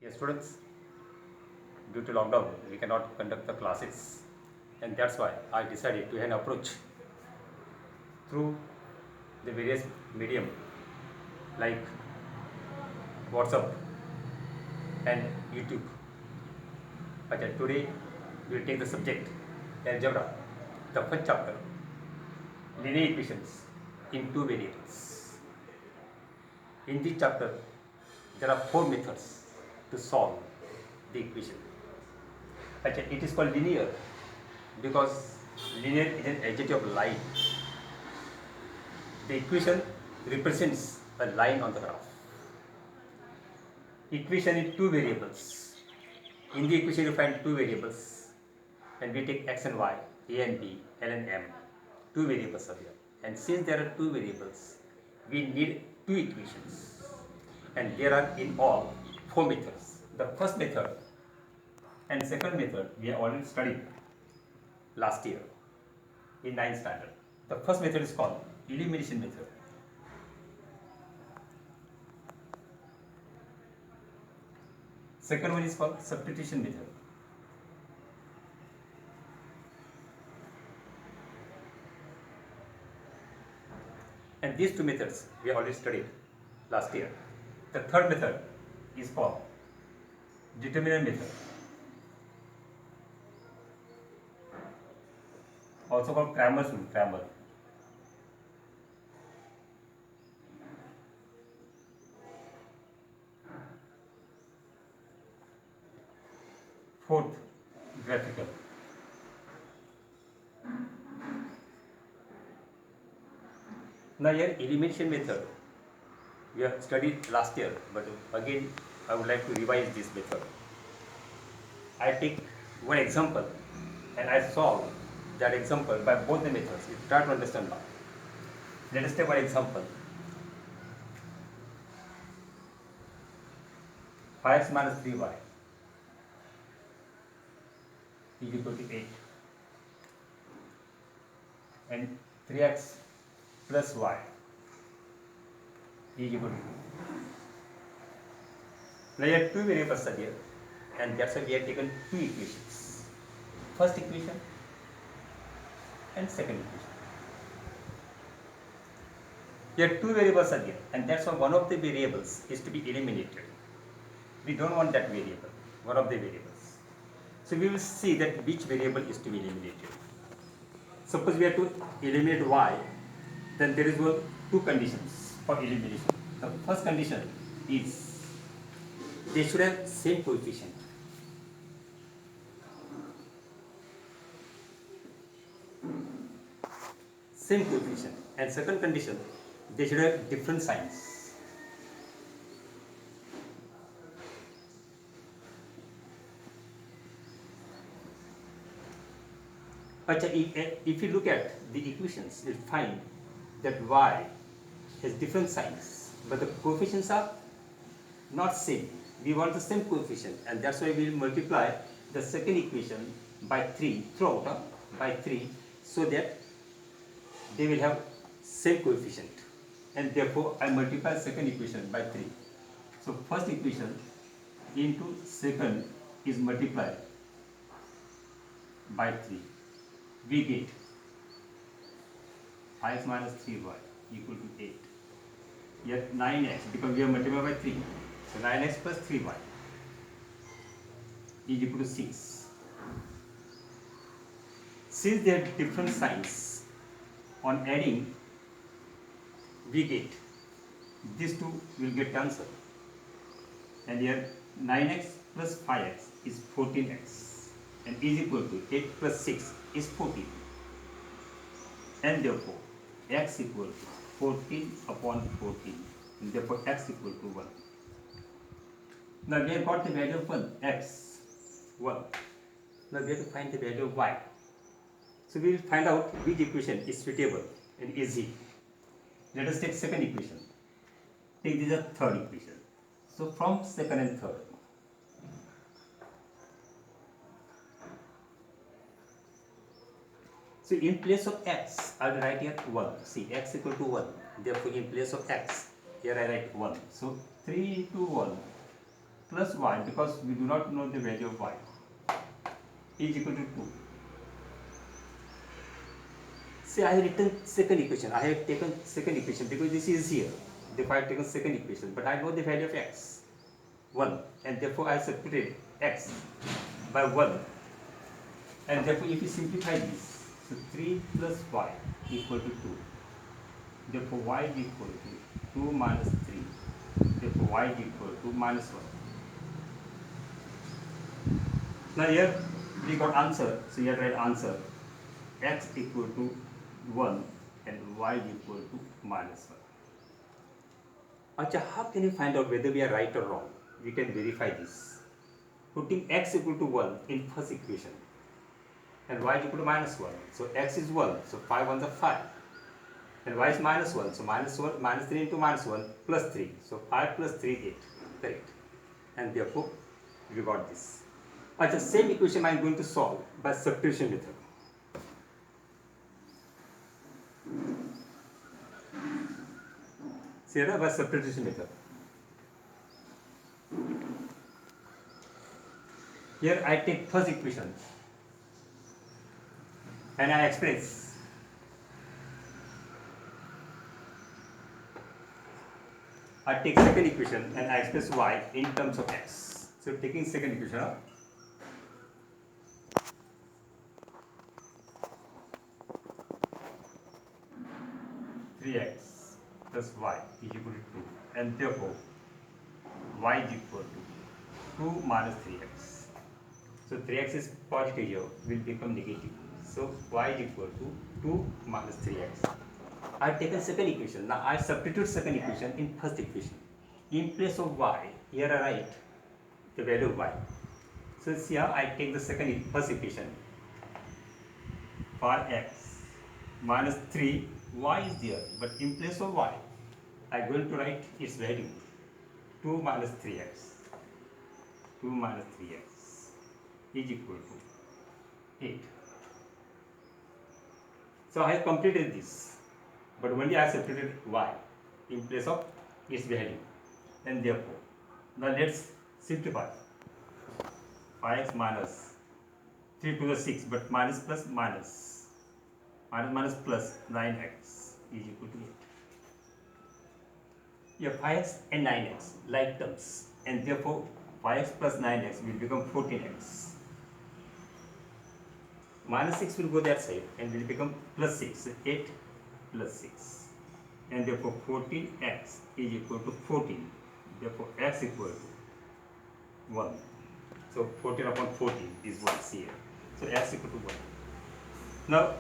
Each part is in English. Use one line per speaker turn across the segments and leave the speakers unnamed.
Yes, students, due to lockdown, we cannot conduct the classes, and that's why I decided to have an approach through the various medium like WhatsApp and YouTube. Okay, today we will take the subject algebra, the first chapter, linear equations in two variables. In this chapter, there are four methods to solve the equation. Okay, it is called linear because linear is an adjective of line. The equation represents a line on the graph. Equation in two variables. In the equation you find two variables and we take x and y, a and b, l and m. Two variables are there. And since there are two variables, we need two equations. And there are in all four methods. The first method and second method we have already studied last year in 9th standard. The first method is called elimination method. Second one is called substitution method. And these two methods we have already studied last year. The third method is called determinant method, also called Cramer's rule, Cramer. Fourth, graphical. Now here elimination method we have studied last year, but again I would like to revise this method. I take one example and I solve that example by both the methods. You try to understand now. Let us take one example. 5x minus 3y is equal to 8 and 3x plus y is equal to 2. Now here two variables are there and that's why we have taken two equations. First equation and second equation. Here two variables are there and that's why one of the variables is to be eliminated. We don't want that variable, one of the variables. So we will see that which variable is to be eliminated. Suppose we have to eliminate y, then there is two conditions for elimination. The first condition is they should have same coefficient. Same coefficient. And second condition, they should have different signs. But if you look at the equations, you'll find that y has different signs, but the coefficients are not same. We want the same coefficient, and that's why we will multiply the second equation by 3 throughout by 3, so that they will have same coefficient, and therefore I multiply second equation by 3. So first equation into second is multiplied by 3. We get 5 minus 3y equal to 8. Yet 9x, because we have multiplied by 3. So 9x plus 3y is equal to 6. Since they have different signs, on adding, we get these two will get answer. And here 9x plus 5x is 14x and is equal to 8 plus 6 is 14. And therefore x equal to 14 upon 14. And therefore x equal to 1. Now we have got the value of 1, x, 1. Now we have to find the value of y. So we will find out which equation is suitable and easy. Let us take second equation. Take this as third equation. So from second and third, so in place of x, I will write here 1. See, x equal to 1. Therefore, in place of x, here I write 1. So 3 into 1 plus y, because we do not know the value of y, is equal to 2. See, I have written second equation. I have taken second equation because this is here. Therefore, I have taken second equation. But I know the value of x, 1. And therefore, I substituted x by 1. And therefore, if you simplify this, so 3 plus y equal to 2. Therefore, y is equal to 2 minus 3. Therefore, y is equal to minus 1. Now, here we got answer. So, here write answer. X equal to 1 and y equal to minus 1. Acha, how can you find out whether we are right or wrong? We can verify this. Putting x equal to 1 in first equation and y equal to minus 1. So x is 1, so 5 ones are 5. And y is minus 1, so minus 1, minus 3 into minus 1 plus 3. So 5 plus 3 is 8. Correct. And therefore, we got this. Acha, same equation I am going to solve by substitution method. Here by substitution method. Here I take first equation and I express second equation and I express y in terms of x. So taking second equation, 3x plus y is equal to 2, and therefore y is equal to 2 minus 3x. So 3x is positive here, will become negative. So y is equal to 2 minus 3x. I have taken second equation. Now I substitute second equation in first equation. In place of y, here I write the value of y. So here I take the first equation. 5x minus 3, y is there, but in place of y, I am going to write its value, 2 minus 3x. 2 minus 3x is equal to 8. So I have completed this, but only I substituted y in place of its value, and therefore, now let's simplify. 5x minus 3 to the 6, but minus plus minus, minus plus 9x is equal to 8. Here 5x and 9x like terms, and therefore 5x plus 9x will become 14x. Minus 6 will go that side and will become plus 6, so 8 plus 6, and therefore 14x is equal to 14. Therefore x equal to 1. So 14 upon 14 is 1 here. So x equal to 1. Now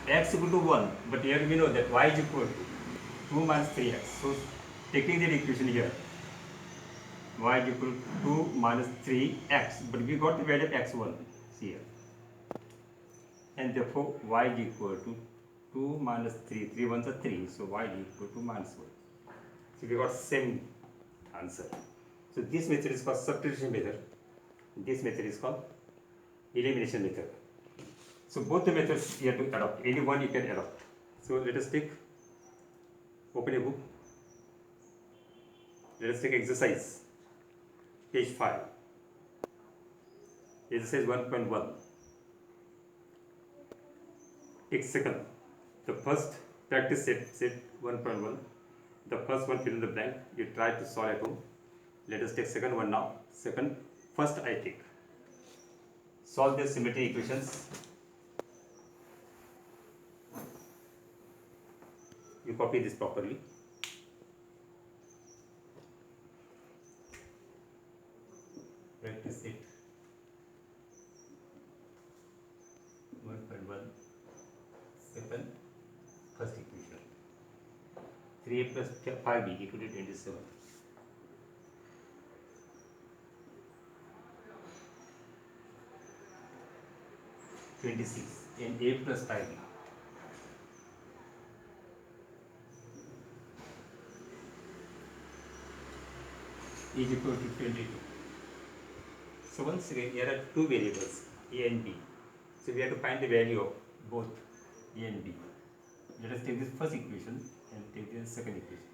x equal to 1, but here we know that y is equal to 2 minus 3x. So taking that equation here, y is equal to 2 minus 3x, but we got the value of x1 here. And therefore y is equal to 2 minus 3, 3 ones are 3, so y is equal to minus 1. So we got same answer. So this method is called substitution method. This method is called elimination method. So both the methods you have to adopt. Any one you can adopt. So let us take, open a book. Let us take exercise, page 5. Exercise 1.1. Take second. The first practice set 1.1. The first one fill in the blank. You try to solve at home. Let us take second one now. First I take. Solve the symmetry equations. You copy this properly. Practice it. 1.1. Second, first equation. 3a plus 5b equal to 27. And a plus 5b is equal to 22. So once again, here are two variables, a and b. So we have to find the value of both a and b. Let us take this first equation and take the second equation.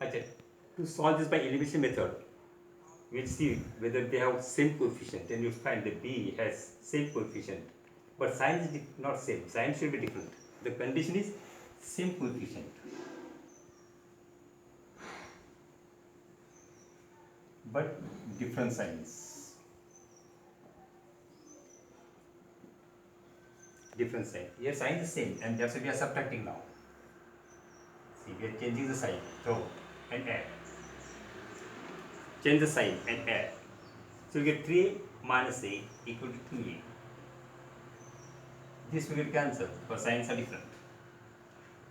Okay. To solve this by elimination method, we'll see whether they have same coefficient, and you find the B has same coefficient. But sign is not same, sign should be different. The condition is same coefficient. But different signs. Different sign. Here sign is same, and that's why we are subtracting now. See, we are changing the sign. So, and add. Change the sign and add. So you get 3 minus a equal to 2a. This will get cancelled because signs are different.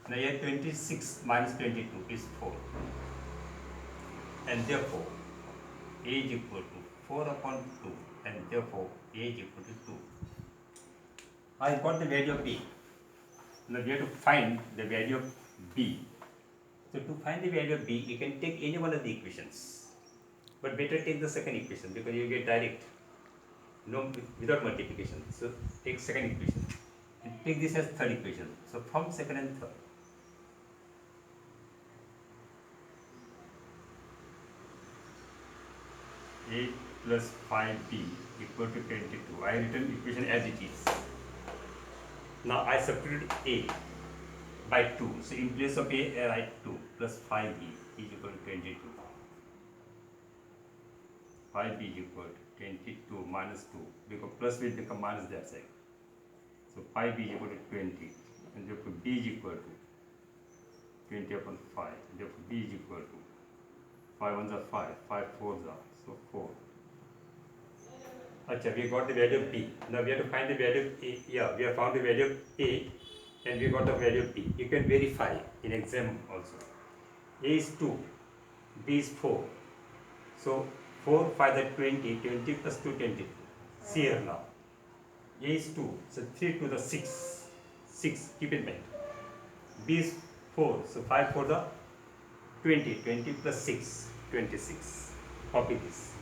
Now here 26 minus 22 is 4. And therefore a is equal to 4 upon 2, and therefore a is equal to 2. I got the value of a. Now we have to find the value of b. So to find the value of b, you can take any one of the equations. But better take the second equation because you get direct, no, without multiplication. So take second equation and take this as third equation. So from second and third, 8 plus 5b equal to 22. I written equation as it is. Now I substitute a by 2. So in place of a, I write 2 plus 5b is equal to 22. 5b is equal to 22 minus 2, because plus will become minus that side. So 5b is equal to 20, and therefore b is equal to 20 upon 5. Therefore b is equal to 5 ones are 5, 5 fours are, so 4. Achha, we got the value of b. Now we have to find the value of a. Yeah, we have found the value of a, and we got the value of b. You can verify in exam also. A is 2, b is 4. So 4, 5 are 20, 20 plus 2, 22. See here now. A is 2, so 3 to the 6. 6, keep in mind. B is 4, so 5 for the 20, 20 plus 6, 26. Copy this.